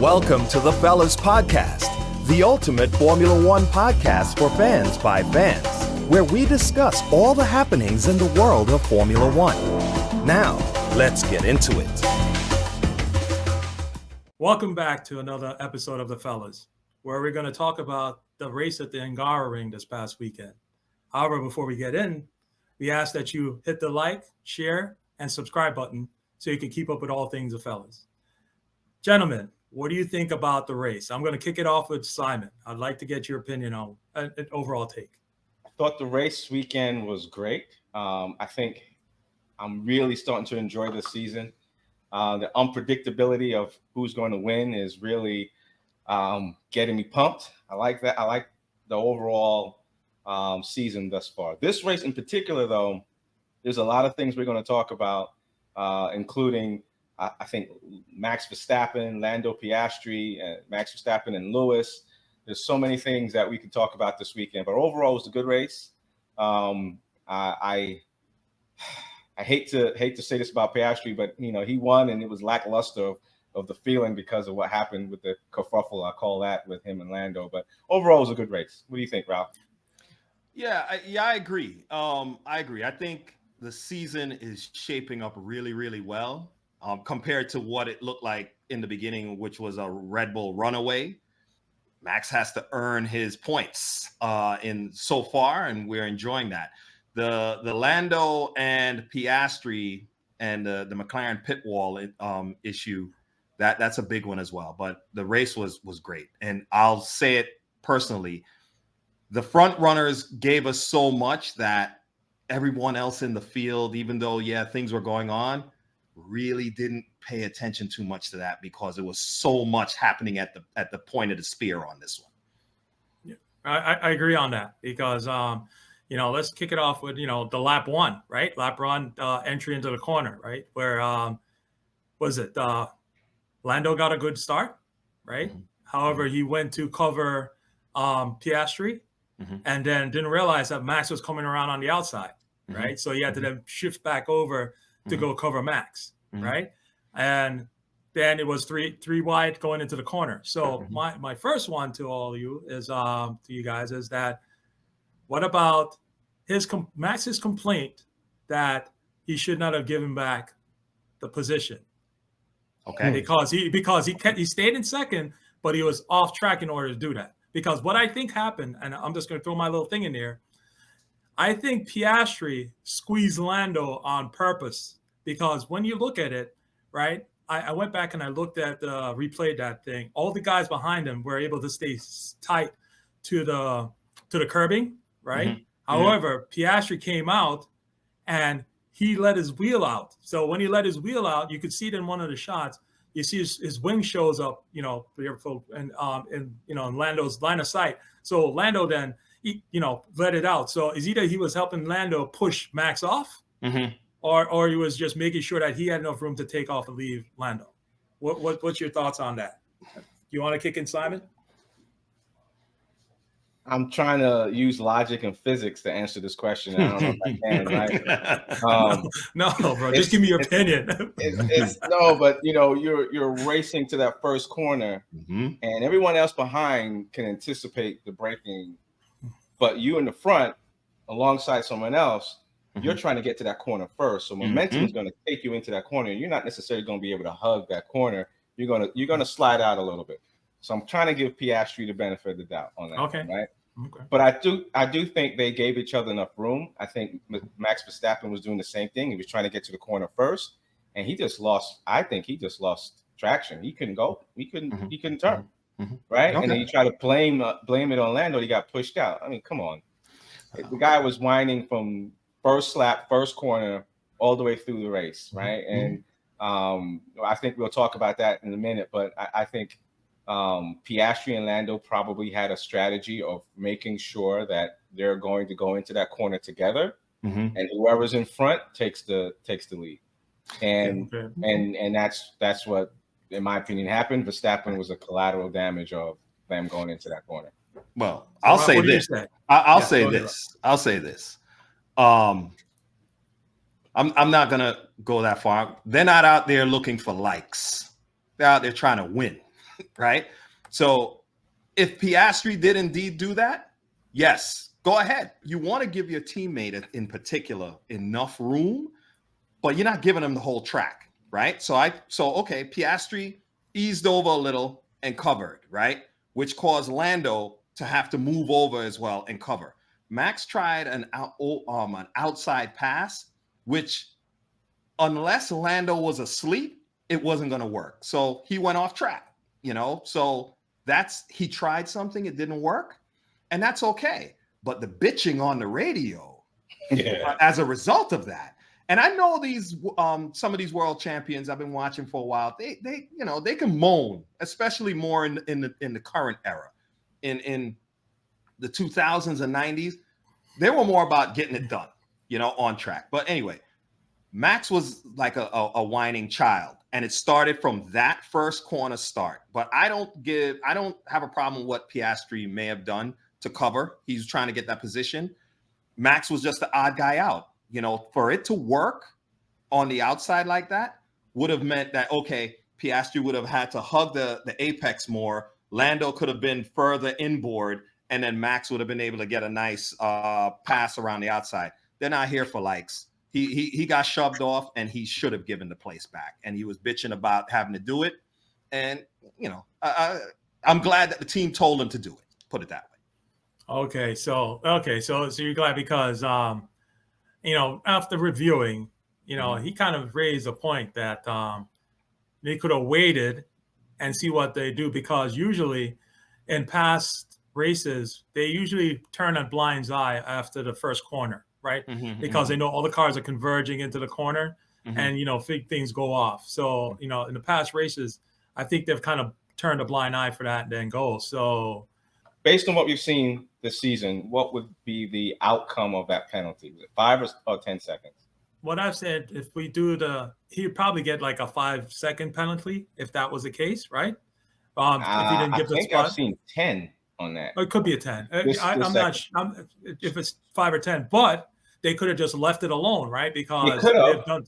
Welcome to the Fellas Podcast, the ultimate Formula One podcast for fans by fans, where we discuss all the happenings in the world of Formula One. Now, let's get into it. Welcome back to another episode of the Fellas, where we're going to talk about the race at the Hungarian this past weekend. However, before we get in, we ask that you hit the like, share, and subscribe button so you can keep up with all things the Fellas. Gentlemen, what do you think about the race? I'm going to kick it off with Simon. I'd like to get your opinion on an overall take. I thought the race weekend was great. I think I'm really starting to enjoy this season. The unpredictability of who's going to win is really getting me pumped. I like that. I like the overall season thus far. This race in particular, though, there's a lot of things we're going to talk about, including I think Max Verstappen, Lando Piastri, Max Verstappen and Lewis. There's so many things that we could talk about this weekend, but overall it was a good race. I hate to say this about Piastri, but he won and it was lackluster of the feeling because of what happened with the kerfuffle. I call that with him and Lando. But overall, it was a good race. What do you think, Ralph? Yeah, I agree. I think the season is shaping up really, really well. Compared to what it looked like in the beginning, which was a Red Bull runaway. Max has to earn his points in so far, and we're enjoying that. The Lando and Piastri and the McLaren pit wall issue, that's a big one as well. But the race was great, and I'll say it personally: the front runners gave us so much that everyone else in the field, even though things were going on, really didn't pay attention too much to that because it was so much happening at the point of the spear on this one. Yeah, I agree on that because let's kick it off with the lap one, right? Lap one entry into the corner, right? Where Lando got a good start, right? Mm-hmm. However, he went to cover Piastri and then didn't realize that Max was coming around on the outside, right? So he had to then shift back over to go cover Max, right? And then it was three wide going into the corner. So my first one to all of you is to you guys is that what about Max's complaint that he should not have given back the position? Okay, because he stayed in second, but he was off track in order to do that. Because what I think happened, and I'm just going to throw my little thing in there. I think Piastri squeezed Lando on purpose because when you look at it, right, I went back and I looked at replayed that thing. All the guys behind him were able to stay tight to the curbing, right? Mm-hmm. However, Piastri came out and he let his wheel out. So when he let his wheel out, you could see it in one of the shots. You see his wing shows up, in Lando's line of sight. So Lando then let it out. So it's either he was helping Lando push Max off, or he was just making sure that he had enough room to take off and leave Lando. What's your thoughts on that? You want to kick in, Simon? I'm trying to use logic and physics to answer this question. I don't know if I can, right? No, bro. Just give me your opinion. But you're racing to that first corner, and everyone else behind can anticipate the braking. But you in the front, alongside someone else, you're trying to get to that corner first. So momentum is going to take you into that corner. You're not necessarily going to be able to hug that corner. You're going to slide out a little bit. So I'm trying to give Piastri the benefit of the doubt on that. Okay. Right. Okay. But I do think they gave each other enough room. I think Max Verstappen was doing the same thing. He was trying to get to the corner first, and he just lost. I think he just lost traction. He couldn't go. He couldn't turn. Right. Okay. And then you try to blame it on Lando. He got pushed out. I mean, come on. The guy was whining from first lap, first corner, all the way through the race. Right. And I think we'll talk about that in a minute. But I think Piastri and Lando probably had a strategy of making sure that they're going to go into that corner together, and whoever's in front takes the lead. And that's what, in my opinion, happened. Verstappen was a collateral damage of them going into that corner. Well, I'll say this. I'll say this. I'm not gonna go that far. They're not out there looking for likes. They're out there trying to win. right? So if Piastri did indeed do that, yes, go ahead. You want to give your teammate in particular enough room, but you're not giving them the whole track, right? So okay, Piastri eased over a little and covered, right? Which caused Lando to have to move over as well and cover. Max tried an outside pass, which unless Lando was asleep, it wasn't going to work. So he went off track, So he tried something, it didn't work, and that's okay. But the bitching on the radio as a result of that. And I know these some of these world champions I've been watching for a while. They can moan, especially more in the current era. In the 2000s and 90s, they were more about getting it done, on track. But anyway, Max was like a whining child, and it started from that first corner start. But I don't have a problem with what Piastri may have done to cover. He's trying to get that position. Max was just the odd guy out. For it to work on the outside like that would have meant that, okay, Piastri would have had to hug the apex more. Lando could have been further inboard, and then Max would have been able to get a nice pass around the outside. They're not here for likes. He got shoved off, and he should have given the place back. And he was bitching about having to do it. And, I'm glad that the team told him to do it. Put it that way. Okay, so you're glad because after reviewing, he kind of raised a point that they could have waited and see what they do, because usually in past races, they usually turn a blind eye after the first corner, right? Because they know all the cars are converging into the corner and, things go off. So, in the past races, I think they've kind of turned a blind eye for that and then go. So based on what we've seen this season, what would be the outcome of that penalty? Was it 5 or 10 seconds? What I've said, if we do he'd probably get like a 5-second penalty if that was the case, right? If he didn't give the spot. I've seen 10 on that. It could be a 10. I'm not sure if it's 5 or 10, but they could have just left it alone, right? Because they've done,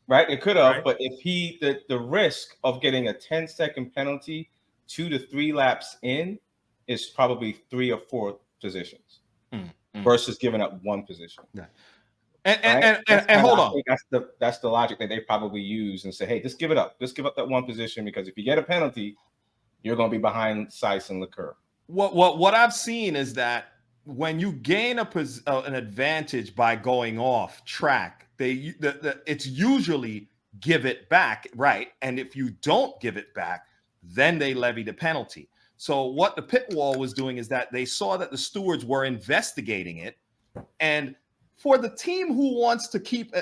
right. It could have, right? But if the risk of getting a 10-second penalty 2 to 3 laps in is probably 3 or 4 positions versus giving up 1 position. Yeah. And hold on. That's the logic that they probably use and say, hey, just give it up. Just give up that 1 position, because if you get a penalty, you're going to be behind Sainz and Leclerc. What I've seen is that when you gain an advantage by going off track, it's usually give it back, right? And if you don't give it back, then they levy the penalty. So what the pit wall was doing is that they saw that the stewards were investigating it, and for the team who wants to keep,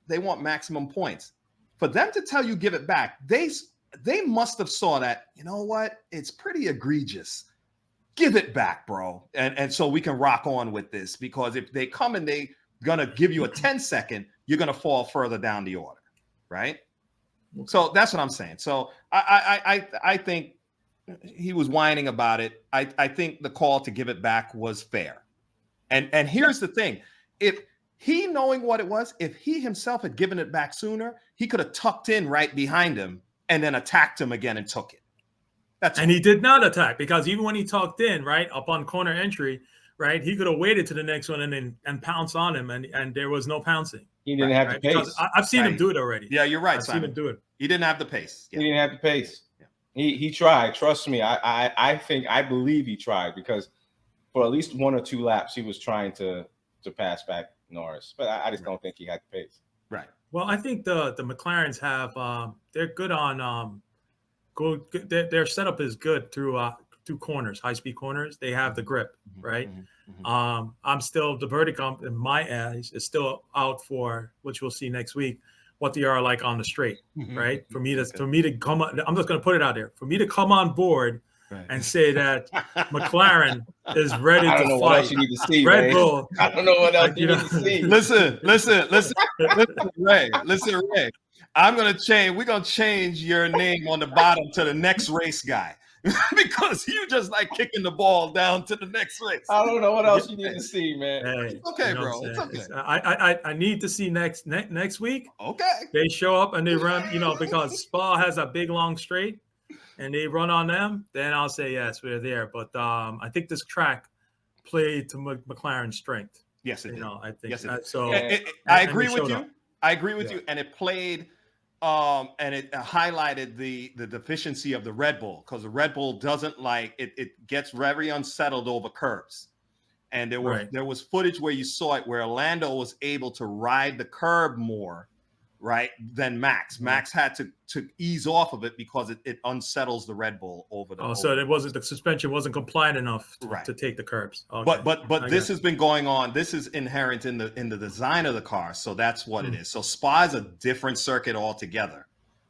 they want maximum points. For them to tell you give it back, they must have saw that, it's pretty egregious. Give it back, bro. And so we can rock on with this, because if they come and they gonna give you a 10-second, you're gonna fall further down the order, right? So that's what I'm saying. So I think he was whining about it. I think the call to give it back was fair. And here's the thing. If he, knowing what it was, if he himself had given it back sooner, he could have tucked in right behind him and then attacked him again and took it. He did not attack, because even when he tucked in, right, up on corner entry, right, he could have waited to the next one and pounce on him, and there was no pouncing. He didn't have the pace. Because I've seen him do it already. Yeah, you're right. I've seen him do it. He didn't have the pace. Yeah. He didn't have the pace. Yeah. He tried. Trust me. I believe he tried, because for at least 1 or 2 laps, he was trying to pass back Norris, but I just don't think he had the pace. Right. Well, I think the McLarens have they're good on their setup is good through corners, high speed corners. They have the grip, right? I'm still, the verdict in my eyes is still out for, which we'll see next week, what they are like on the straight, right? For me to come on, I'm just going to put it out there. For me to come on board and say that McLaren is ready to fight. I don't know what else you need to see, Red Bull. I don't know what else you need to see. Listen, Ray. We're going to change your name on the bottom to the next race guy. Because you just like kicking the ball down to the next race. I don't know what else you need to see, man. Hey, it's okay, bro. It's okay. I need to see next week. Okay. They show up and they run, because Spa has a big long straight. and they run on them, then I'll say yes, we're there. But I think this track played to McLaren's strength. Yes, it did. I think yes, it did. so. I agree with you. Up. I agree with you, and it played. And it highlighted the deficiency of the Red Bull, because the Red Bull doesn't like it. It gets very unsettled over curves. And there was footage where you saw it where Lando was able to ride the curb more, right, than Max. Max had to ease off of it because it unsettles the Red Bull over the. So it wasn't, the suspension wasn't compliant enough to take the curbs. Okay. But this has been going on. This is inherent in the design of the car, so that's what it is. So Spa is a different circuit altogether.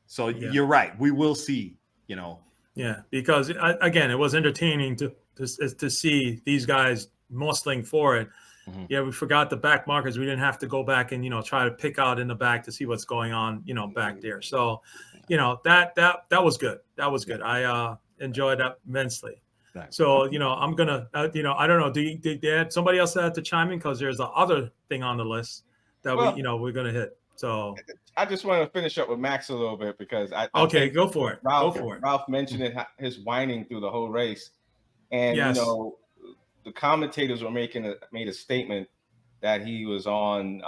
So you're right. We will see. Yeah, because again, it was entertaining to see these guys muscling for it. Mm-hmm. Yeah, we forgot the back markers. We didn't have to go back and try to pick out in the back to see what's going on back there. So that was good. That was good. I enjoyed that immensely. Thanks. So I'm gonna I don't know. Did somebody else had to chime in, because there's the other thing on the list that we're gonna hit. So I just want to finish up with Max a little bit, because go for it. Ralph mentioned his whining through the whole race, and the commentators were made a statement that he was on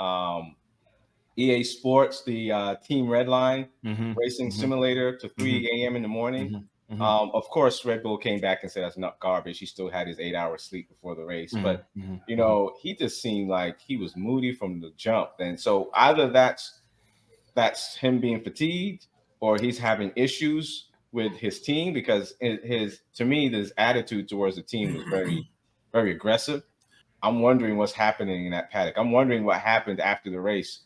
EA Sports, the Team Redline racing simulator, to 3 a.m. in the morning. Of course, Red Bull came back and said that's not garbage. He still had his 8 hours sleep before the race, but he just seemed like he was moody from the jump. And so either that's him being fatigued, or he's having issues with his team, because his attitude towards the team was very, very aggressive. I'm wondering what's happening in that paddock. I'm wondering what happened after the race.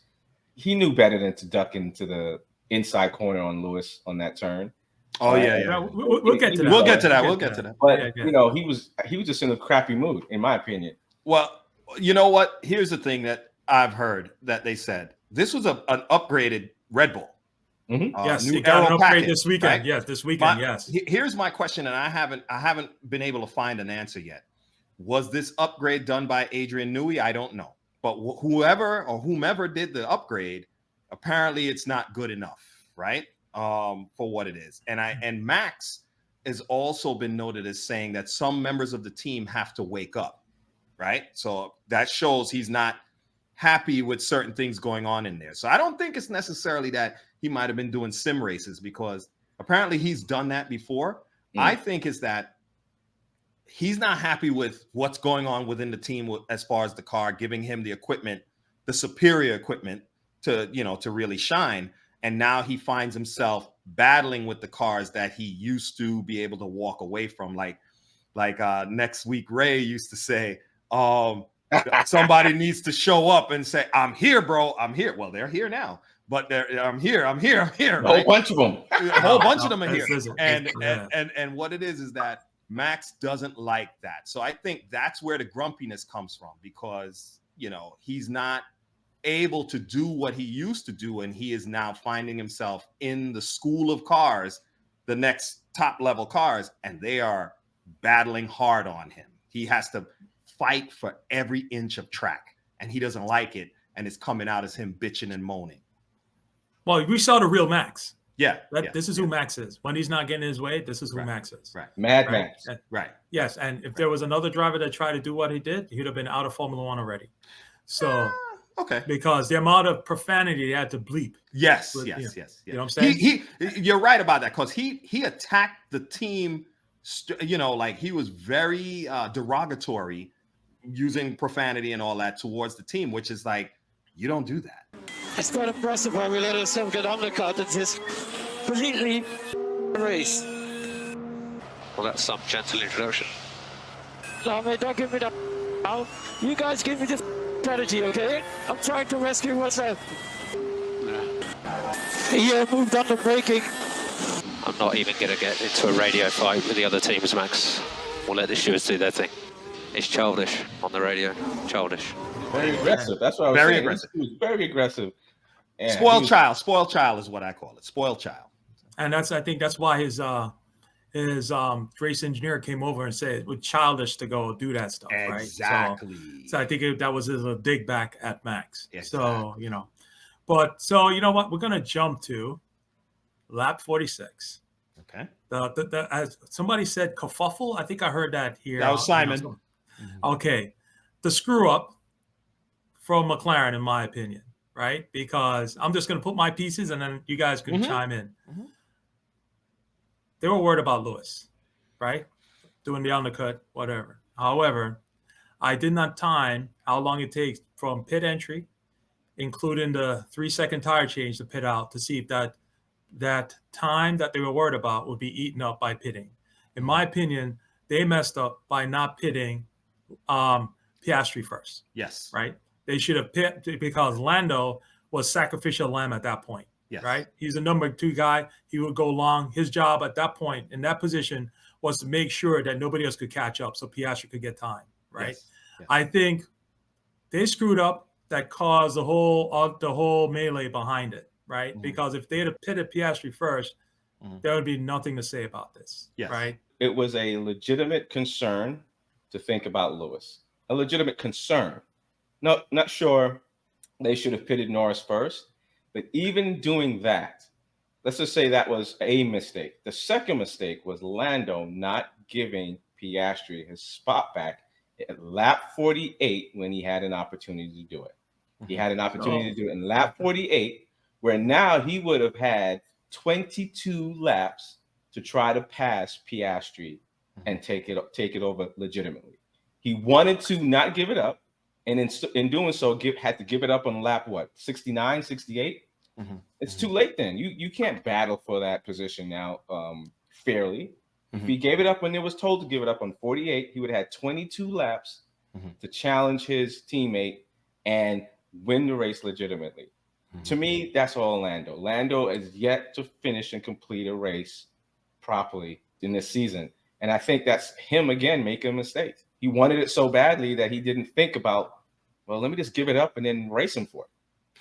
He knew better than to duck into the inside corner on Lewis on that turn. Oh yeah. We'll get to that. We'll get to that. But he was just in a crappy mood, in my opinion. Well, you know what? Here's the thing that I've heard that they said this was an upgraded Red Bull. Yes, new it got an upgrade package, this weekend. Right? Yes, this weekend. Yes. Here's my question, and I haven't been able to find an answer yet. Was this upgrade done by Adrian Newey? I don't know, but whomever did the upgrade, apparently it's not good enough, right? For what it is, and Max has also been noted as saying that some members of the team have to wake up, right? So that shows he's not happy with certain things going on in there. So I don't think it's necessarily that he might have been doing sim races, because apparently he's done that before. I think it's that he's not happy with what's going on within the team as far as the car, giving him the equipment, the superior equipment to really shine. And now he finds himself battling with the cars that he used to be able to walk away from. Like next week, Ray used to say, somebody needs to show up and say, I'm here, bro. I'm here. Well, they're here now, but I'm here. A right? whole bunch of them. A whole bunch of them are here. And what it is that Max doesn't like that. So I think that's where the grumpiness comes from, because, he's not able to do what he used to do, and he is now finding himself in the school of cars, the next top level cars, and they are battling hard on him. He has to fight for every inch of track, and he doesn't like it, and it's coming out as him bitching and moaning. Well, we saw the real Max. This is who Max is. When he's not getting his way, this is who Max is. Right. Mad Max. Right. Yes, and if there was another driver that tried to do what he did, he'd have been out of Formula One already. So okay. Because the amount of profanity he had to bleep. Yes. You know what I'm saying? You're right about that, because he attacked the team, like he was very derogatory, using profanity and all that towards the team, which is like, you don't do that. It's quite impressive how we let ourselves get undercut in this completely race. Well, that's some gentle introduction. No, mate, don't give me that now. You guys give me this strategy, okay? I'm trying to rescue what's left. Yeah, moved on to braking. I'm not even going to get into a radio fight with the other teams, Max. We'll let the stewards do their thing. It's childish on the radio. Childish. Very aggressive. That's what I was very saying. Aggressive. He was very aggressive. Yeah, Spoiled child is what I call it. Spoiled child. And I think that's why his race engineer came over and said it was childish to go do that stuff, right? Exactly. So I think that was a dig back at Max. Exactly. So, but you know what? We're gonna jump to lap 46. Okay. As somebody said, kerfuffle. I think I heard that here. That was Simon. Okay, the screw up from McLaren, in my opinion, right? Because I'm just going to put my pieces, and then you guys can chime in. They were worried about Lewis, right? Doing the undercut, whatever. However, I did not time how long it takes from pit entry, including the 3-second tire change to pit out, to see if that time that they were worried about would be eaten up by pitting. In my opinion, they messed up by not pitting Piastri first. Yes. Right? They should have pit because Lando was sacrificial lamb at that point. Yes. Right? He's a number 2 guy. He would go long. His job at that point in that position was to make sure that nobody else could catch up so Piastri could get time. Right? Yes. Yes. I think they screwed up. That caused the whole melee behind it, right? Because if they had pitted Piastri first, there would be nothing to say about this, right? It was a legitimate concern to think about Lewis. A legitimate concern. No, not sure they should have pitted Norris first, but even doing that, let's just say that was a mistake. The second mistake was Lando not giving Piastri his spot back at lap 48 when he had an opportunity to do it. He had an opportunity to do it in lap 48, where now he would have had 22 laps to try to pass Piastri and take it over legitimately. He wanted to not give it up, and in doing so, had to give it up on lap 69, 68. It's too late then. You can't battle for that position now fairly. If he gave it up when it was told to give it up on 48, he would have had 22 laps to challenge his teammate and win the race legitimately. To me, that's all Lando. Lando is yet to finish and complete a race properly in this season. And I think that's him again making a mistake. He wanted it so badly that he didn't think about, well, let me just give it up and then race him for it.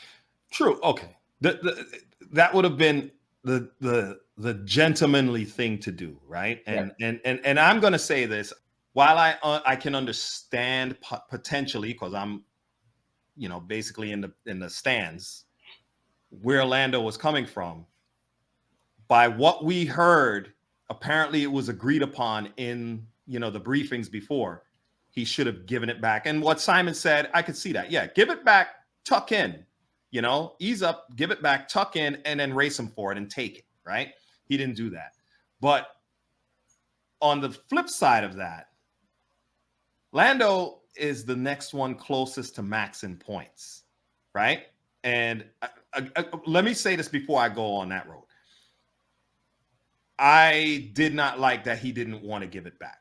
True. Okay. That would have been the gentlemanly thing to do, right? And I'm going to say this, while I can understand potentially, because I'm basically in the stands where Lando was coming from. By what we heard, apparently it was agreed upon in the briefings before. He should have given it back. And what Simon said, I could see that. Yeah, give it back, tuck in, ease up, give it back, tuck in, and then race him for it and take it, right? He didn't do that. But on the flip side of that, Lando is the next one closest to Max in points, right? And let me say this before I go on that road. I did not like that he didn't want to give it back,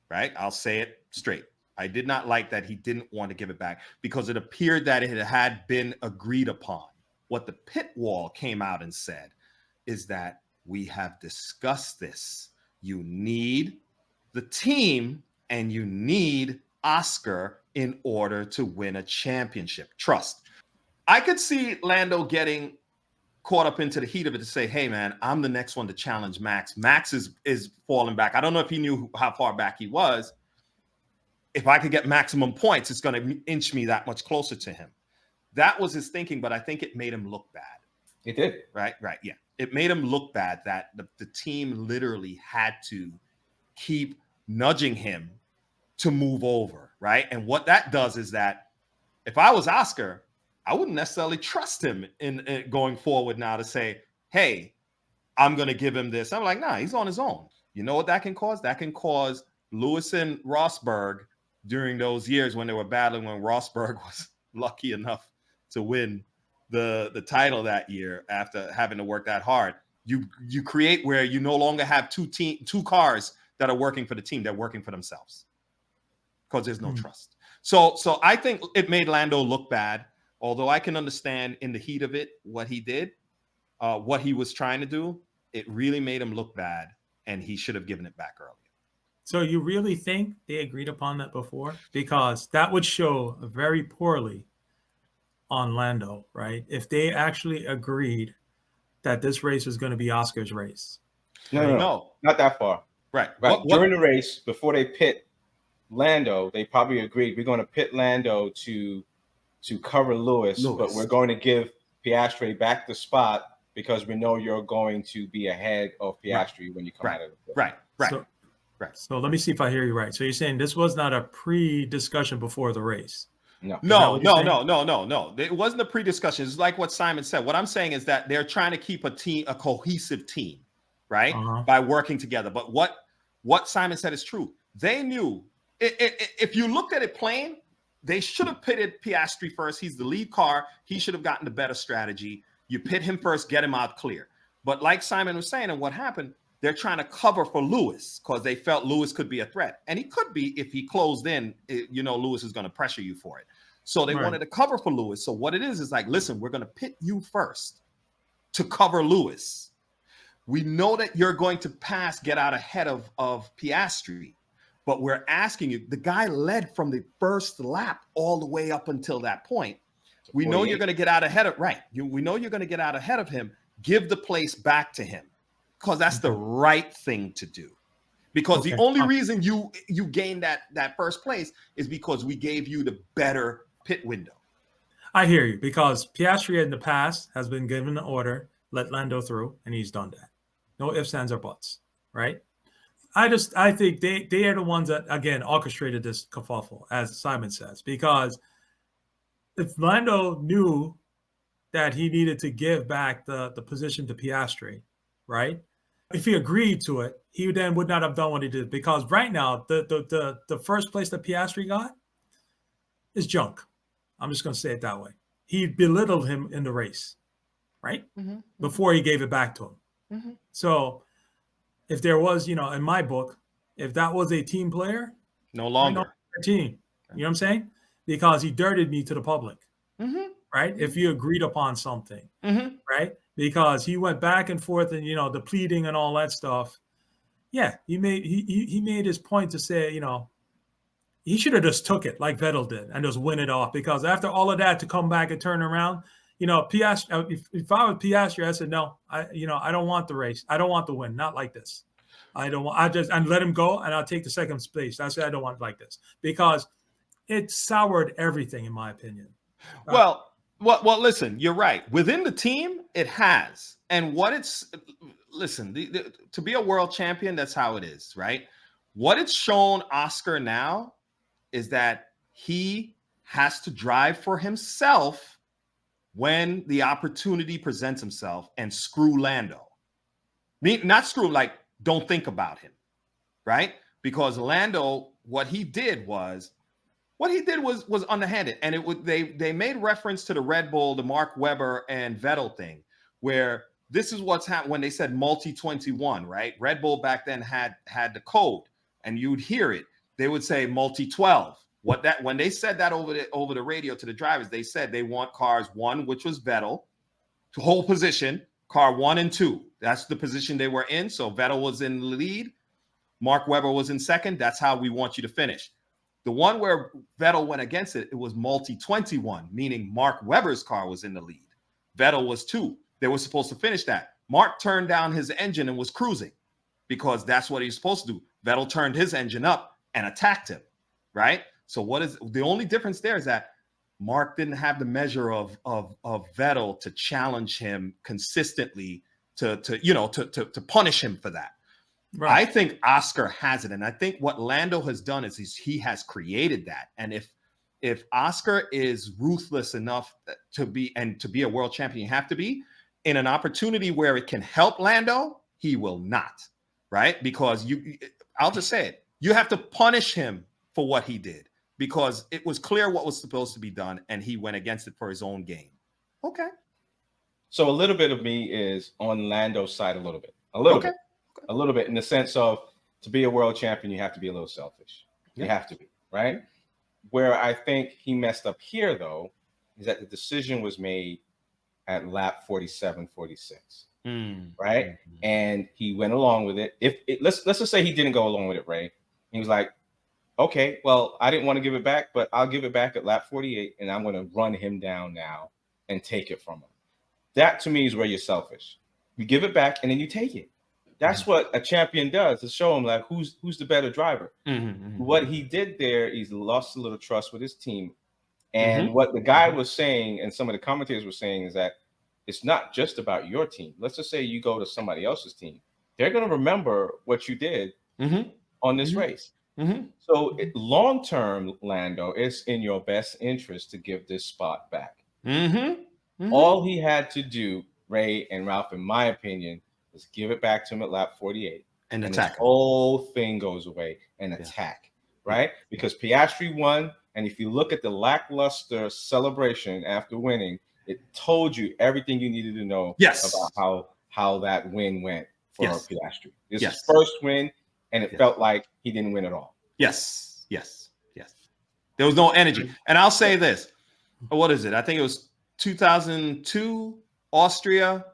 right? I'll say it straight. I did not like that he didn't want to give it back because it appeared that it had been agreed upon. What the pit wall came out and said is that we have discussed this. You need the team and you need Oscar in order to win a championship. Trust. I could see Lando getting caught up into the heat of it to say, hey, man, I'm the next one to challenge Max. Max is falling back. I don't know if he knew how far back he was. If I could get maximum points, it's going to inch me that much closer to him. That was his thinking, but I think it made him look bad. It did. Right, yeah. It made him look bad that the team literally had to keep nudging him to move over, right? And what that does is that if I was Oscar, I wouldn't necessarily trust him in going forward now to say, hey, I'm going to give him this. I'm like, nah, he's on his own. You know what that can cause? That can cause Lewis and Rosberg during those years when they were battling, when Rosberg was lucky enough to win the title that year after having to work that hard. You create where you no longer have two cars that are working for the team. They're working for themselves because there's no trust. So I think it made Lando look bad, although I can understand in the heat of it what he did, what he was trying to do. It really made him look bad, and he should have given it back earlier. So you really think they agreed upon that before? Because that would show very poorly on Lando, right? If they actually agreed that this race was going to be Oscar's race. No, not that far. Right. During the race, before they pit Lando, they probably agreed, we're going to pit Lando to cover Lewis, but we're going to give Piastri back the spot because we know you're going to be ahead of Piastri when you come out of the pit. Right. So let me see if I hear you right. So you're saying this was not a pre-discussion before the race? No. No. It wasn't a pre-discussion. It's like what Simon said. What I'm saying is that they're trying to keep a cohesive team, right? By working together. But what Simon said is true. They knew if you looked at it plain, they should have pitted Piastri first. He's the lead car. He should have gotten the better strategy. You pit him first, get him out clear. But like Simon was saying, and what happened, they're trying to cover for Lewis because they felt Lewis could be a threat. And he could be if he closed in, Lewis is going to pressure you for it. So they wanted to cover for Lewis. So what it is like, listen, we're going to pit you first to cover Lewis. We know that you're going to get out ahead of Piastri, but we're asking you, the guy led from the first lap all the way up until that point. We know you're going to get out ahead of, we know you're going to get out ahead of him. Give the place back to him because that's the right thing to do. Because the only reason you gained that first place is because we gave you the better pit window. I hear you, because Piastri in the past has been given the order, let Lando through, and he's done that. No ifs, ands, or buts, right? I think they are the ones that, again, orchestrated this kerfuffle, as Simon says, because if Lando knew that he needed to give back the position to Piastri, right? If he agreed to it, he then would not have done what he did, because right now the first place that Piastri got is junk. I'm just going to say it that way. He belittled him in the race, right? Before he gave it back to him. So if there was, in my book, if that was a team player, no longer a team, you know what I'm saying? Because he dirted me to the public, right? If you agreed upon something, right? Because he went back and forth and, the pleading and all that stuff. Yeah, he made his point to say, he should have just took it like Vettel did and just win it off, because after all of that to come back and turn around, Piastri, if I was Piastri, I said, no, I don't want the race. I don't want the win. Not like this. And let him go and I'll take the second place. I said, I don't want it like this, because it soured everything, in my opinion. Well, listen, you're right. Within the team, it has. And to be a world champion, that's how it is, right? What it's shown Oscar now is that he has to drive for himself when the opportunity presents himself and screw Lando. Not screw, like, don't think about him, right? Because Lando, what he did was underhanded. And they made reference to the Red Bull, the Mark Webber and Vettel thing, where this is what's happened when they said multi-21, right? Red Bull back then had the code, and you'd hear it. They would say multi-12. When they said that over the radio to the drivers, they said they want cars 1, which was Vettel, to hold position, car 1 and 2. That's the position they were in. So Vettel was in the lead, Mark Webber was in second. That's how we want you to finish. The one where Vettel went against it was multi-21, meaning Mark Webber's car was in the lead. Vettel was 2. They were supposed to finish that. Mark turned down his engine and was cruising, because that's what he's supposed to do. Vettel turned his engine up and attacked him, right? So what is the only difference there is that Mark didn't have the measure of Vettel to challenge him consistently to punish him for that. Right. I think Oscar has it, and I think what Lando has done is he has created that. And if Oscar is ruthless enough to be a world champion, you have to be in an opportunity where it can help Lando, he will not, right? Because I'll just say it, you have to punish him for what he did, because it was clear what was supposed to be done, and he went against it for his own gain. Okay. So a little bit of me is on Lando's side, a little bit in the sense of, to be a world champion, you have to be a little selfish. You have to be, right? Where I think he messed up here, though, is that the decision was made at lap 47, 46, right? And he went along with it. Let's just say he didn't go along with it, Ray. He was like, okay, well, I didn't want to give it back, but I'll give it back at lap 48, and I'm going to run him down now and take it from him. That, to me, is where you're selfish. You give it back, and then you take it. That's what a champion does, to show him, like, who's the better driver. What he did there, he's lost a little trust with his team. And what the guy was saying, and some of the commentators were saying, is that it's not just about your team. Let's just say you go to somebody else's team. They're going to remember what you did on this race. So long term, Lando, it's in your best interest to give this spot back. All he had to do, Ray and Ralph, in my opinion, was give it back to him at lap 48. And attack. This whole thing goes away and attack, right? Because Piastri won. And if you look at the lackluster celebration after winning, it told you everything you needed to know about how that win went for Piastri. This is his first win, and it felt like he didn't win at all. Yes. There was no energy. And I'll say this. What is it? I think it was 2002, Austria,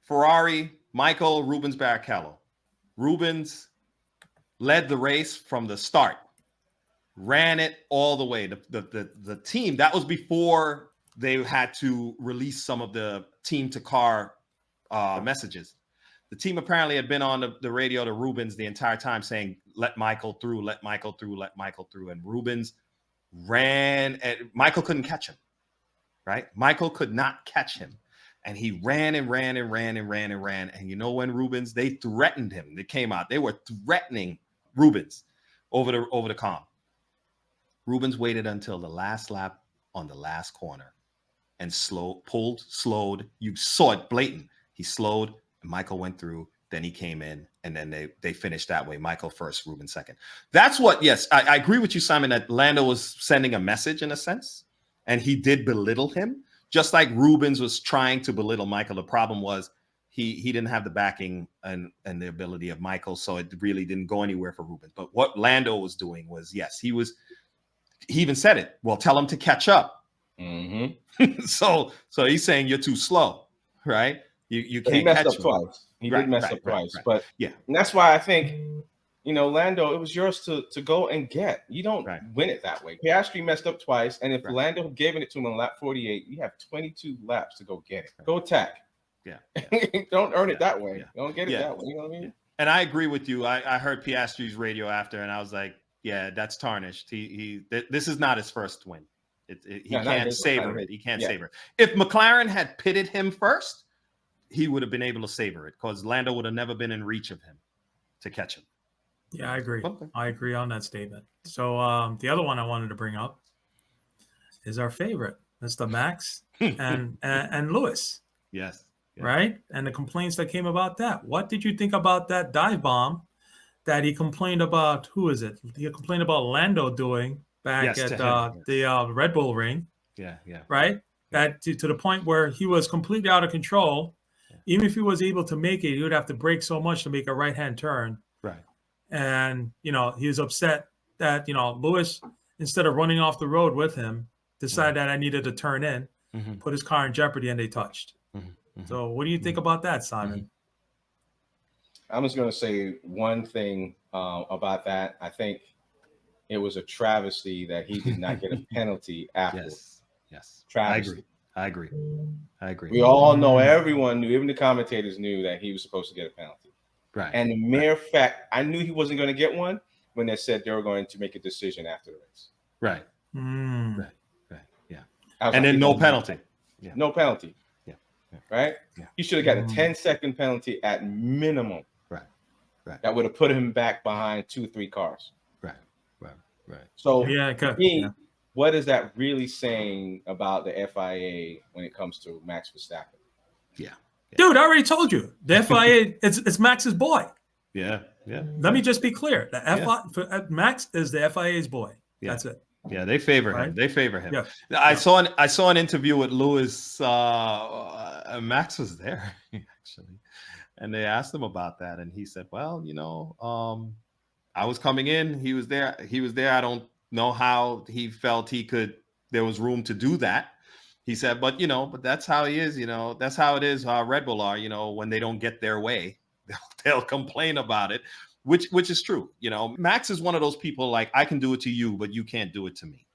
Ferrari, Michael, Rubens, Barrichello. Rubens led the race from the start, ran it all the way. The team, that was before they had to release some of the team-to-car messages. The team apparently had been on the radio to Rubens the entire time saying, let Michael through, let Michael through, let Michael through. And Rubens ran, and Michael couldn't catch him, right? Michael could not catch him. And he ran and ran and ran and ran and ran. And you know when Rubens, they threatened him. They came out. They were threatening Rubens over the comm. Rubens waited until the last lap on the last corner and slowed. You saw it blatant. He slowed, and Michael went through. Then he came in, and then they finished that way. Michael first, Rubens second. That's what, yes, I agree with you, Simon, that Lando was sending a message in a sense, and he did belittle him, just like Rubens was trying to belittle Michael. The problem was he didn't have the backing and the ability of Michael, so it really didn't go anywhere for Rubens. But what Lando was doing was, yes, he even said it. Well, tell him to catch up. So he's saying you're too slow, right? You can't. He messed catch up twice. He did mess up twice, but yeah, and that's why I think, Lando, it was yours to go and get. You don't win it that way. Piastri messed up twice, and if Lando had given it to him on lap 48, you have 22 laps to go get it. Go attack. Yeah. Don't earn it that way. Don't get it that way. You know what I mean? And I agree with you. I heard Piastri's radio after, and I was like, yeah, that's tarnished. This is not his first win. He can't savor it. He can't savor it. If McLaren had pitted him first, he would have been able to savor it because Lando would have never been in reach of him to catch him. Yeah, I agree. Okay. I agree on that statement. So the other one I wanted to bring up is our favorite, Mr. Max and Lewis. Yes. Right? And the complaints that came about that. What did you think about that dive bomb that he complained about? Who is it? He complained about Lando doing back at the Red Bull ring. Yeah. Right? That to the point where he was completely out of control. Even if he was able to make it, he would have to brake so much to make a right-hand turn. Right. And, he was upset that, Lewis, instead of running off the road with him, decided that I needed to turn in, put his car in jeopardy, and they touched. So what do you think about that, Simon? I'm just going to say one thing about that. I think it was a travesty that he did not get a penalty afterwards. Yes. Travesty. I agree. We all know, everyone knew, even the commentators knew that he was supposed to get a penalty. Right. And the mere fact, I knew he wasn't going to get one when they said they were going to make a decision after the race. Right. Right. Yeah. And like, then no penalty. Yeah. No penalty. Yeah. Right? Yeah. He should have got a 10-second penalty at minimum. Right. That would have put him back behind 2-3 cars. Right. So what is that really saying about the FIA when it comes to Max Verstappen? Yeah. Dude, I already told you. The FIA, it's Max's boy. Yeah. Let me just be clear. Max is the FIA's boy. Yeah. That's it. Yeah, they favor him. They favor him. Yeah. I saw an interview with Lewis. Max was there actually, and they asked him about that, and he said, "Well, I was coming in. He was there. I don't know how he felt there was room to do that." He said, but that's how he is. That's how it is. How Red Bull are. When they don't get their way, they'll complain about it, which is true. Max is one of those people like, I can do it to you, but you can't do it to me.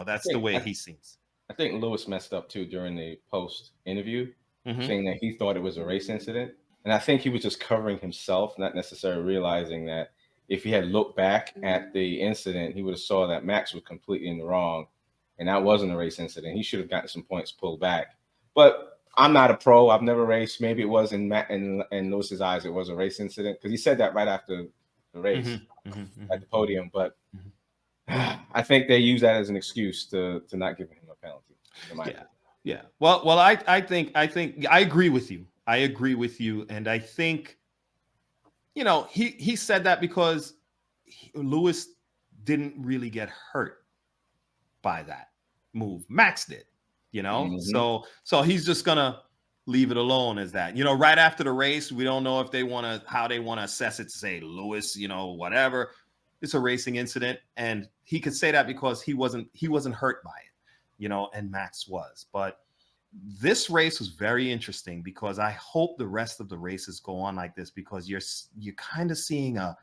That's the way he seems. I think Lewis messed up too during the post interview, saying that he thought it was a race incident, and I think he was just covering himself, not necessarily realizing that if he had looked back at the incident, he would have saw that Max was completely in the wrong. And that wasn't a race incident. He should have gotten some points pulled back. But I'm not a pro. I've never raced. Maybe it was in Lewis's eyes, it was a race incident because he said that right after the race at the podium. But I think they use that as an excuse to not give him a penalty. Yeah. Well, I think I agree with you. I agree with you, and I think, you know, he said that because Lewis didn't really get hurt by that move. Max did, you know. So he's just gonna leave it alone as that. You know, right after the race, we don't know if how they want to assess it to say Lewis, you know, whatever. It's a racing incident, and he could say that because he wasn't hurt by it, you know, and Max was. But this race was very interesting because I hope the rest of the races go on like this, because you're kind of seeing a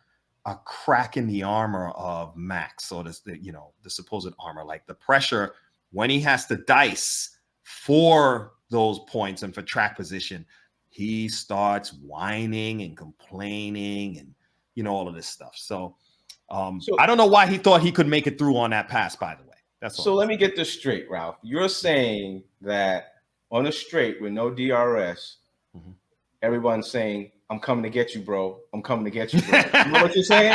crack in the armor of Max, or the supposed armor, like the pressure when he has to dice for those points and for track position, he starts whining and complaining and, you know, all of this stuff. So I don't know why he thought he could make it through on that pass, by the way. That's all. So let me get this straight, Ralph. You're saying that on a straight with no DRS, everyone's saying, I'm coming to get you, bro. I'm coming to get you, bro. You know what you're saying?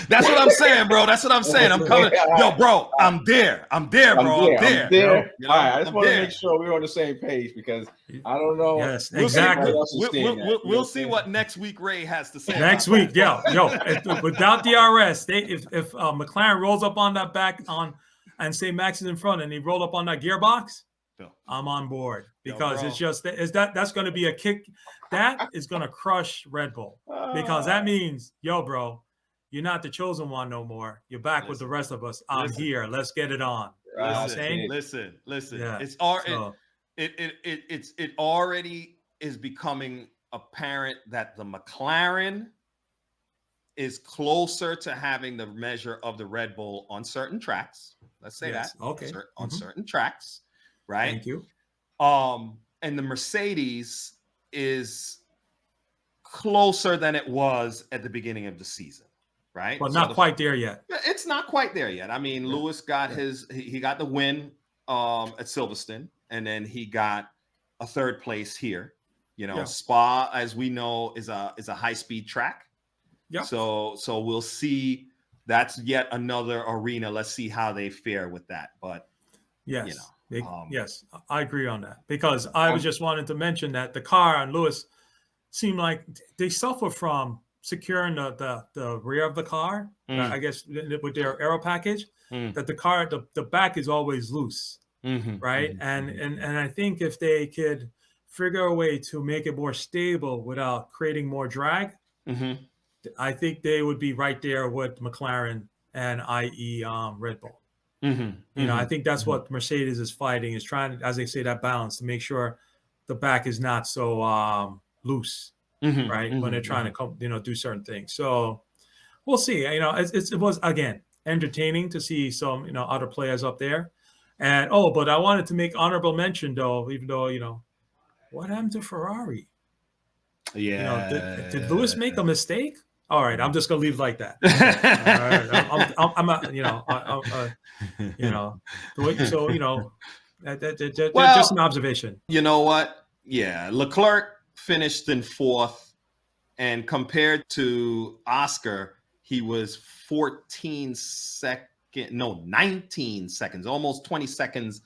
That's what I'm saying, bro. That's what I'm saying. I'm coming. Yo, bro, I'm there. I'm there, bro. I'm there. You know, all right, I just want to make sure we're on the same page, because I don't know. Yes, exactly. We'll see what next week Ray has to say. Next week, yo, without DRS, if McLaren rolls up on that back and say Max is in front and he rolled up on that gearbox, I'm on board, because that's going to be a kick. That is going to crush Red Bull, because that means, yo, bro, you're not the chosen one no more. You're back with the rest of us. I'm here. Let's get it on. Listen. Yeah. It's it already is becoming apparent that the McLaren is closer to having the measure of the Red Bull on certain tracks. Let's say that. Okay. On certain tracks. Right. Thank you. And the Mercedes is closer than it was at the beginning of the season, right? But not quite there yet. It's not quite there yet. I mean, Lewis got he got the win at Silverstone, and then he got a third place here. You know, Spa, as we know, is a high-speed track. Yeah. So we'll see. That's yet another arena. Let's see how they fare with that. But yes. You know. Yes, I agree on that, because I was just wanting to mention that the car and Lewis seem like they suffer from securing the rear of the car. I guess with their aero package, that the car the back is always loose, right? And I think if they could figure a way to make it more stable without creating more drag, I think they would be right there with McLaren and i.e. Red Bull. You know, I think that's what Mercedes is fighting, is trying to, as they say, that balance to make sure the back is not so loose, right? When they're trying to do certain things. So we'll see. You know, it was, again, entertaining to see some, other players up there. And, but I wanted to make honorable mention, though, even though, what happened to Ferrari? Yeah. Did Lewis make a mistake? All right, I'm just gonna leave it like that. I'm not, so just an observation. You know what? Yeah, Leclerc finished in fourth, and compared to Oscar, he was 19 seconds, almost 20 seconds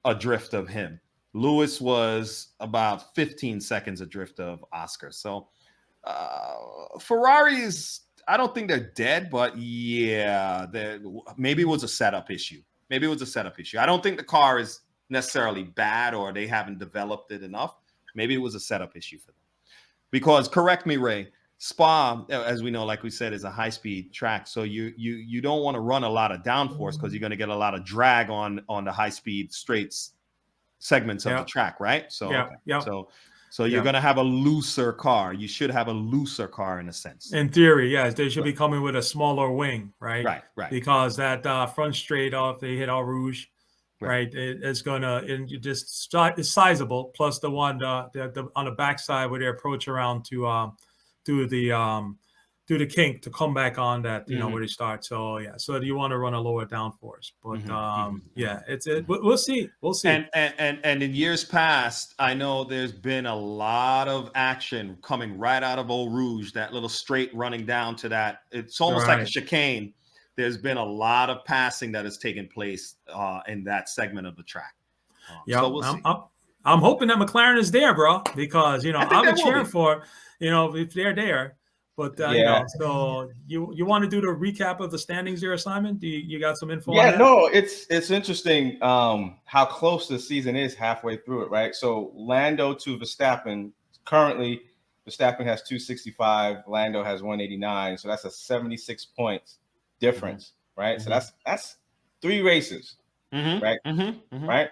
adrift of him. Lewis was about 15 seconds adrift of Oscar. So. Ferraris, I don't think they're dead, but maybe it was a setup issue. I don't think the car is necessarily bad, or they haven't developed it enough. Maybe it was a setup issue for them. Because, correct me, Ray, Spa, as we know, like we said, is a high-speed track. So you don't want to run a lot of downforce, because you're going to get a lot of drag on the high-speed straights segments of the track, right? So So you're going to have a looser car. You should have a looser car in a sense. In theory, yes. They should be coming with a smaller wing, right? Right. Because that front straight off, they hit Eau Rouge, right? It's going to it's sizable. Plus the one on the backside where they approach around to do the do the kink to come back on that, where they start. So yeah, so you want to run a lower downforce, but we'll see. And in years past, I know there's been a lot of action coming right out of Eau Rouge, that little straight running down to that. It's almost like a chicane. There's been a lot of passing that has taken place in that segment of the track. So we'll see. I'm hoping that McLaren is there, bro, because I've been cheering for, if they're there. But so you want to do the recap of the standings here, Simon? Do you got some info? Yeah, no, it's interesting how close the season is halfway through it, right? So Lando to Verstappen, currently Verstappen has 265, Lando has 189, so that's a 76 points difference, right? So that's 3 races, right? Right.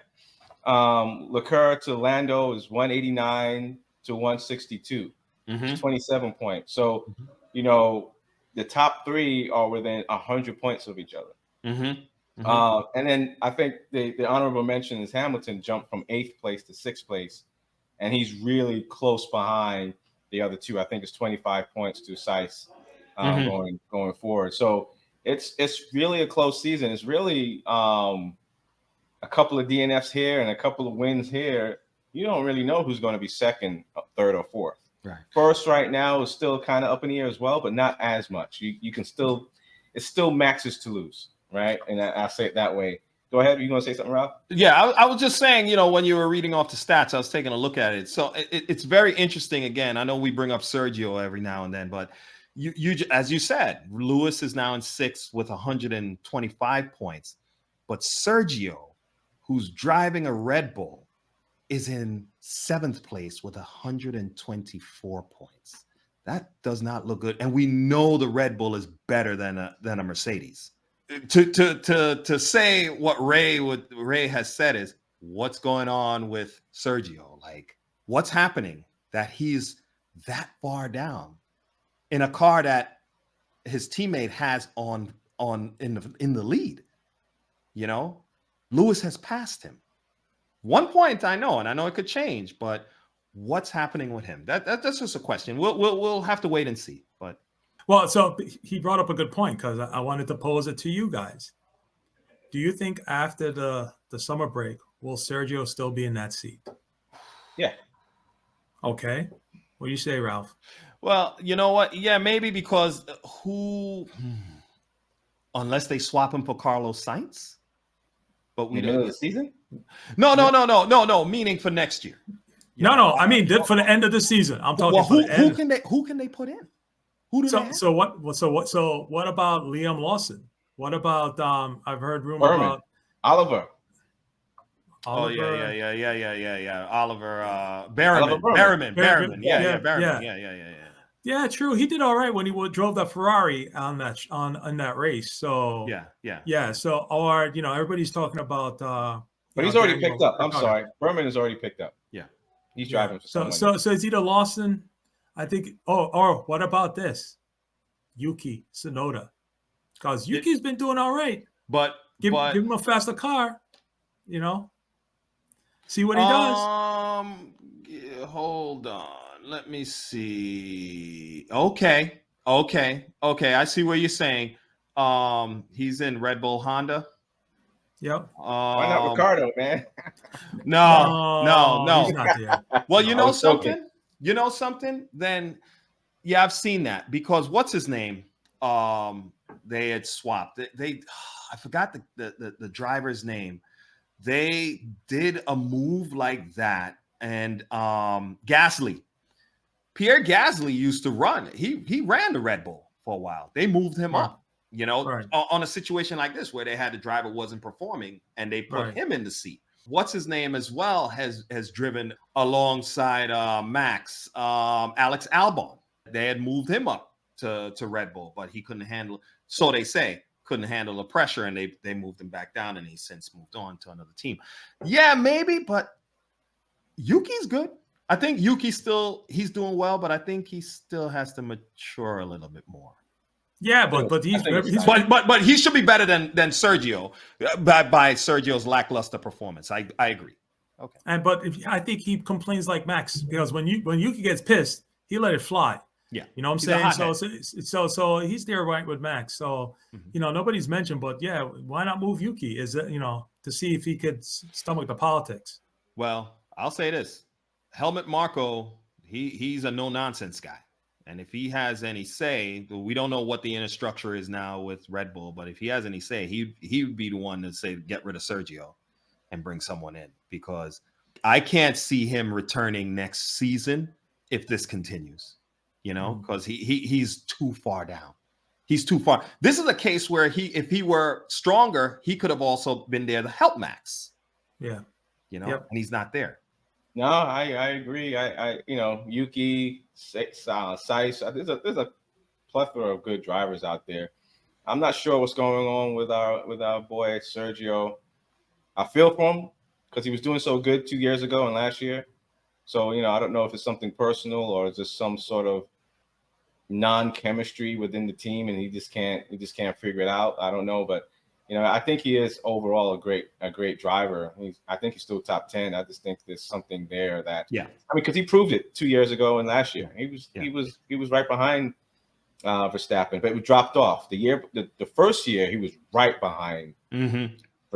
Leclerc to Lando is 189 to 162. 27 points. So, the top 3 are within 100 points of each other. And then I think the honorable mention is Hamilton jumped from 8th place to 6th place, and he's really close behind the other 2. I think it's 25 points to Sainz going forward. So it's really a close season. It's really a couple of DNFs here and a couple of wins here. You don't really know who's going to be 2nd, 3rd, or 4th. Right. First right now is still kind of up in the air as well, but not as much. You can still, it's still Max's to lose, right? And I'll say it that way. Go ahead. You going to say something, Ralph? Yeah, I was just saying, when you were reading off the stats, I was taking a look at it. So it's very interesting. Again, I know we bring up Sergio every now and then, but you as you said, Lewis is now in 6th with 125 points, but Sergio, who's driving a Red Bull, is in 7th place with 124 points. That does not look good. And we know the Red Bull is better than a Mercedes. To say what Ray has said is, what's going on with Sergio? Like, what's happening that he's that far down in a car that his teammate has in the lead? Lewis has passed him. 1 point, I know, and I know it could change, but what's happening with him? That's just a question. We'll have to wait and see. But so he brought up a good point, because I wanted to pose it to you guys. Do you think after the summer break, will Sergio still be in that seat? Yeah. Okay. What do you say, Ralph? Well, you know what? Yeah, maybe, because unless they swap him for Carlos Sainz. But we middle of the season? No. Meaning for next year. No. I mean for the end of the season. I'm talking. Well, who can they put in? Who do they have? So what about Liam Lawson? What about I've heard rumor Berman. about Oliver. Oh yeah. Oliver Berman. Yeah, true. He did all right when he drove that Ferrari on that race. So yeah. So everybody's talking about. But he's already picked up. I'm sorry, Berman is already picked up. Yeah, he's driving. So it's either Lawson, I think. Or what about this, Yuki Tsunoda? Because Yuki's been doing all right. But give him a faster car. See what he does. Hold on. Let me see. Okay. I see what you're saying. He's in Red Bull Honda. Yep. Why not Ricardo, man? No. He's not there. Well, you know something? You know something? Then, yeah, I've seen that, because what's his name? They had swapped. I forgot the driver's name. They did a move like that, and Gasly. Pierre Gasly used to run. He ran the Red Bull for a while. They moved him up, on a situation like this where they had the driver wasn't performing, and they put him in the seat. What's his name as well has driven alongside Max, Alex Albon. They had moved him up to Red Bull, but he couldn't handle, so they say, couldn't handle the pressure, and they moved him back down, and he's since moved on to another team. Yeah, maybe, but Yuki's good. I think Yuki's he's doing well, but I think he still has to mature a little bit more. Yeah, but he should be better than Sergio by Sergio's lackluster performance. I agree. Okay. I think he complains like Max, because when Yuki gets pissed, he let it fly. Yeah. You know what I'm He's a saying? hothead. So he's there right with Max. So, nobody's mentioned, but yeah, why not move Yuki? Is that, to see if he could stomach the politics? Well, I'll say this. Helmut Marko, he's a no-nonsense guy. And if he has any say, we don't know what the inner structure is now with Red Bull, but if he has any say, he would be the one to say, get rid of Sergio and bring someone in, because I can't see him returning next season if this continues, because he's too far down. He's too far. This is a case where if he were stronger, he could have also been there to help Max. Yeah. And he's not there. No, I agree. Yuki, Saiz, there's a plethora of good drivers out there. I'm not sure what's going on with our boy Sergio. I feel for him because he was doing so good 2 years ago and last year. So, I don't know if it's something personal or it's just some sort of non-chemistry within the team and he just can't figure it out. I don't know, but I think he is overall a great driver. I think he's still top 10. I just think there's something there that because he proved it 2 years ago and last year. He was right behind Verstappen, but he dropped off. The first year he was right behind Verstappen.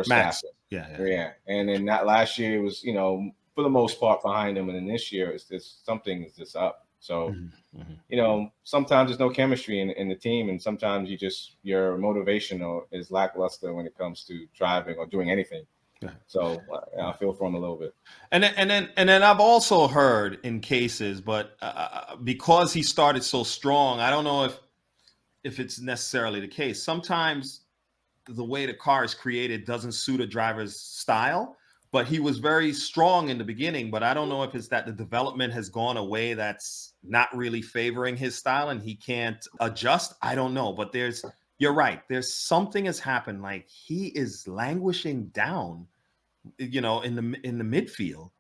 Max. Yeah. And then that last year it was, for the most part behind him, and then this year it's something is just up. So, sometimes there's no chemistry in the team, and sometimes your motivation is lackluster when it comes to driving or doing anything. Yeah. So I feel for him a little bit. And then I've also heard in cases, but because he started so strong, I don't know if it's necessarily the case. Sometimes the way the car is created doesn't suit a driver's style. But he was very strong in the beginning, but I don't know if it's that the development has gone away that's not really favoring his style and he can't adjust. I don't know, but you're right. There's something has happened. Like he is languishing down, in the midfield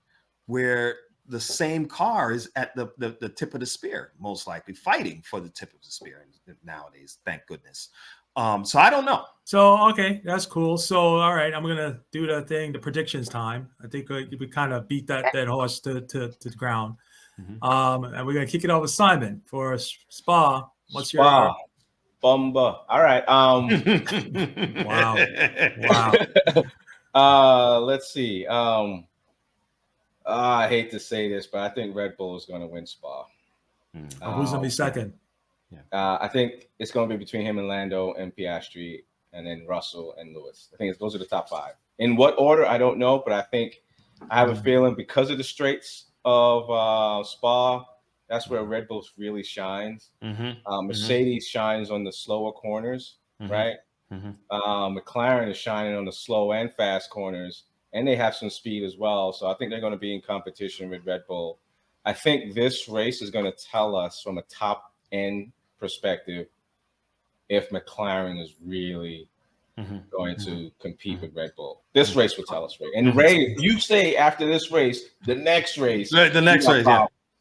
where the same car is at the tip of the spear, most likely fighting for the tip of the spear nowadays. Thank goodness. So I don't know. So, okay, that's cool. So, all right, I'm going to do the predictions time. I think we kind of beat that horse to the ground. And we're going to kick it over to Simon for Spa. What's your Bumba? All right. Wow. Let's see. I hate to say this, but I think Red Bull is going to win Spa. Who's going to be second? I think it's going to be between him and Lando and Piastri, and then Russell and Lewis. I think those are the top 5. In what order, I don't know, but I have a feeling because of the straights of Spa, that's where Red Bull really shines. Mercedes shines on the slower corners, right? McLaren is shining on the slow and fast corners, and they have some speed as well. So I think they're going to be in competition with Red Bull. I think this race is going to tell us from a top-end perspective if McLaren is really going to compete with Red Bull. This race will tell us, Ray. And Ray, you say after this race, the next race. The next race,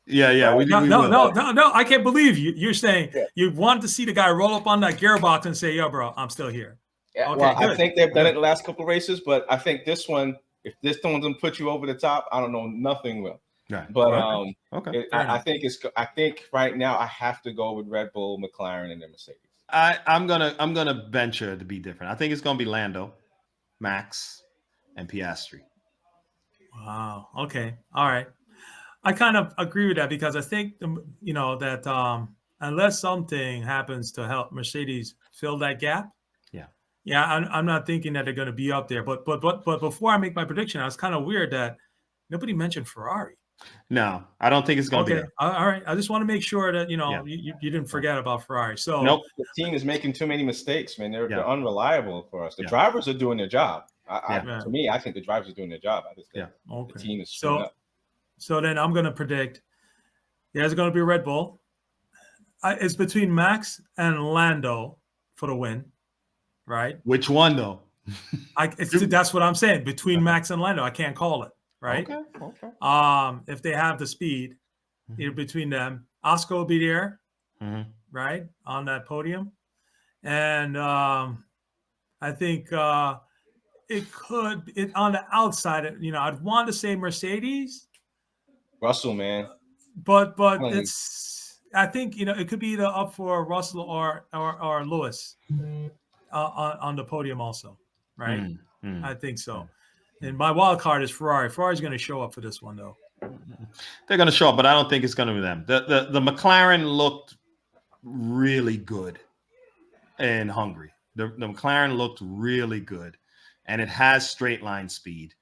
yeah. Right? No. I can't believe you. You're saying you want to see the guy roll up on that gearbox and say, "Yo, bro, I'm still here." Yeah, okay, well, I think they've done it the last couple of races, but I think this one, if this one doesn't put you over the top, I don't know, nothing will. Right. But I think right now I have to go with Red Bull, McLaren, and then Mercedes. I'm gonna venture to be different. I think it's gonna be Lando, Max, and Piastri. Wow. Okay. All right. I kind of agree with that because I think that unless something happens to help Mercedes fill that gap, I'm not thinking that they're going to be up there. But before I make my prediction, I was kind of weird that nobody mentioned Ferrari. No, I don't think it's going to be there. All right. I just want to make sure that, you didn't forget about Ferrari. So nope. The team is making too many mistakes, man. They're unreliable for us. The drivers are doing their job. To me, I think the drivers are doing their job. I just think the team is up. So then I'm going to predict there's going to be Red Bull. It's between Max and Lando for the win, right? Which one, though? That's what I'm saying. Between Max and Lando, I can't call it. Right. Okay. If they have the speed between them, Oscar will be there, right, on that podium, and I think it could on the outside. I'd want to say Mercedes, Russell, man, but it's I think it could be either up for Russell or Lewis on the podium also, right? I think so. And my wild card is Ferrari. Ferrari's going to show up for this one though. They're going to show up, but I don't think it's going to be them. The McLaren looked really good in Hungary. The McLaren looked really good, and it has straight line speed.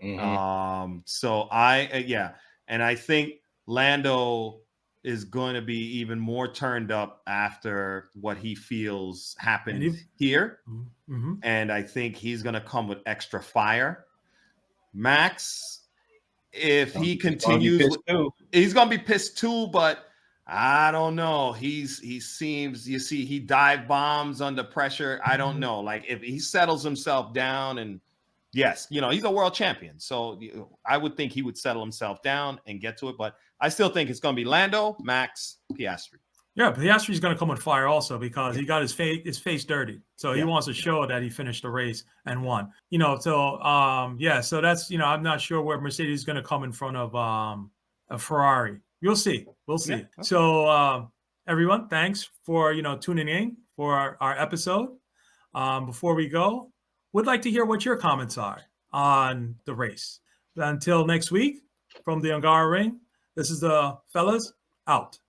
So and I think Lando is going to be even more turned up after what he feels happened here. And I think he's going to come with extra fire. Max, if he continues, he's going to be pissed too, but I don't know. He seems, he dive bombs under pressure. I don't know. Like if he settles himself down and yes, he's a world champion. So I would think he would settle himself down and get to it. But I still think it's going to be Lando, Max, Piastri. Yeah, Piastri's going to come with fire also because he got his face dirty. So he wants to show that he finished the race and won. So that's, I'm not sure where Mercedes is going to come in front of a Ferrari. We'll see. Yeah. Okay. So everyone, thanks for, tuning in for our episode. Before we go, would like to hear what your comments are on the race. Until next week, from the Hungarian ring, this is the fellas out.